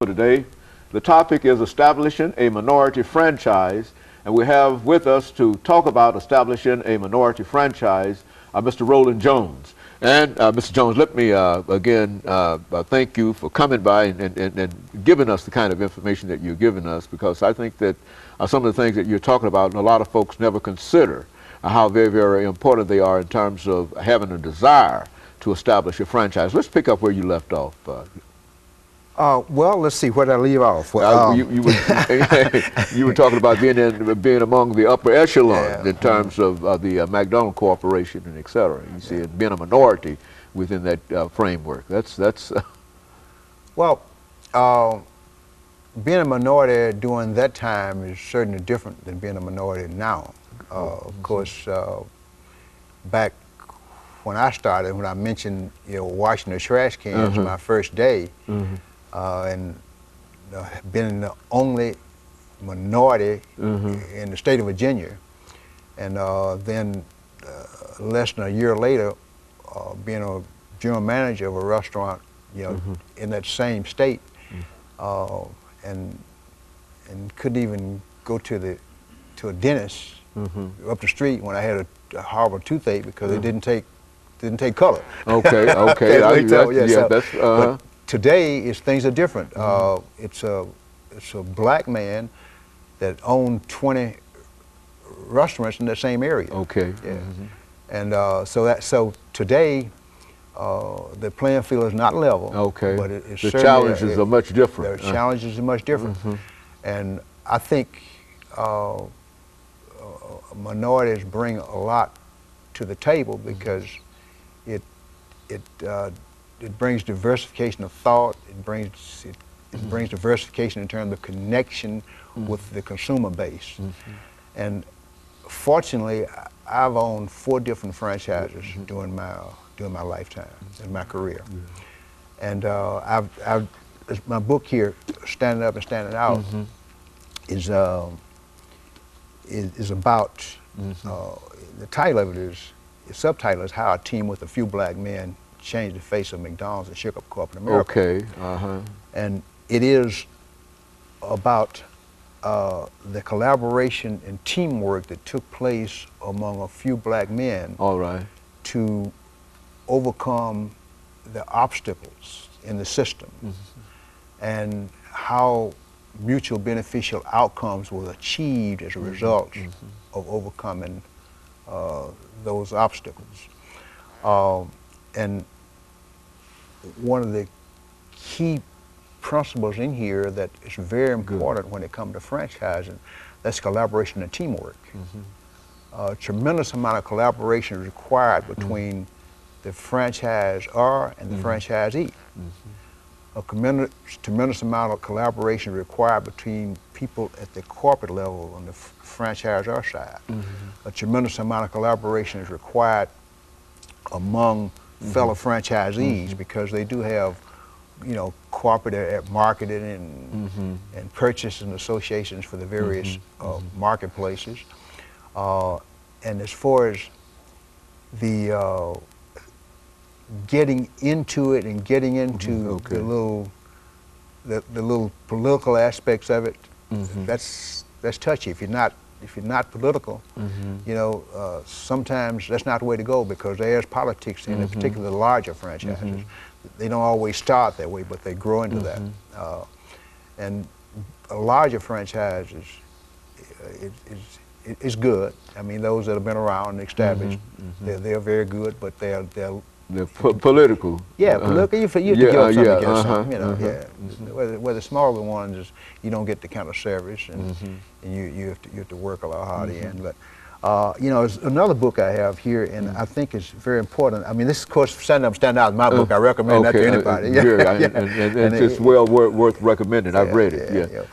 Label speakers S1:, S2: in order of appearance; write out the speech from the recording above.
S1: Today. The topic is establishing a minority franchise, and we have with us to talk about establishing a minority franchise, Mr. Roland Jones. And Mr. Jones, let me again thank you for coming by and giving us the kind of information that you're giving us, because I think that some of the things that you're talking about, and a lot of folks never consider how very, very important they are in terms of having a desire to establish a franchise. Let's pick up where you left off.
S2: Well, let's see, where did I leave off?
S1: You were talking about being among the upper echelon in terms of the McDonald Corporation and et cetera. You see, it being a minority within that framework.
S2: Well, being a minority during that time is certainly different than being a minority now. Of course, back when I started, when I mentioned, washing the trash cans my first day, and being the only minority in the state of Virginia, and then less than a year later, being a general manager of a restaurant, in that same state, and couldn't even go to a dentist up the street when I had a horrible toothache because it didn't take color.
S1: Okay.
S2: But today, things are different. It's a black man that owned 20 restaurants in the same area.
S1: Okay.
S2: Yeah. And so today, the playing field is not level.
S1: Okay.
S2: But it's
S1: the challenges are much different.
S2: The challenges are much different, and I think minorities bring a lot to the table because it brings diversification of thought. It brings diversification in terms of connection with the consumer base. And fortunately, I've owned 4 different franchises during my lifetime in my career. And my book here, Standing Up and Standing Out, is about the title of it is. The subtitle is How a Team with a Few Black Men Changed the Face of McDonald's and Shook Up Corporate America.
S1: Okay.
S2: And it is about the collaboration and teamwork that took place among a few black men.
S1: All right.
S2: To overcome the obstacles in the system, and how mutual beneficial outcomes were achieved as a result of overcoming those obstacles. And one of the key principles in here that is very important when it comes to franchising, that's collaboration and teamwork. A tremendous amount of collaboration is required between the franchisor and the franchisee. A tremendous amount of collaboration required between people at the corporate level on the franchisor side. A tremendous amount of collaboration is required among fellow franchisees because they do have, corporate marketing and purchasing associations for the various marketplaces. And as far as the getting into it and getting into the little political aspects of it, that's touchy. If you're not political, sometimes that's not the way to go, because there's politics in particularly the larger franchises. They don't always start that way, but they grow into that. And a larger franchise is good. I mean, those that have been around and established, they're very good, but they're
S1: political.
S2: Yeah, political. You have to give up something to get something. Where the smaller ones, you don't get the kind of service, and you have to work a lot harder in. But there's another book I have here, and I think it's very important. I mean, this, of course, Stand Up, Stand Out is my book. I recommend that to anybody.
S1: And it's well worth recommending. I've read it.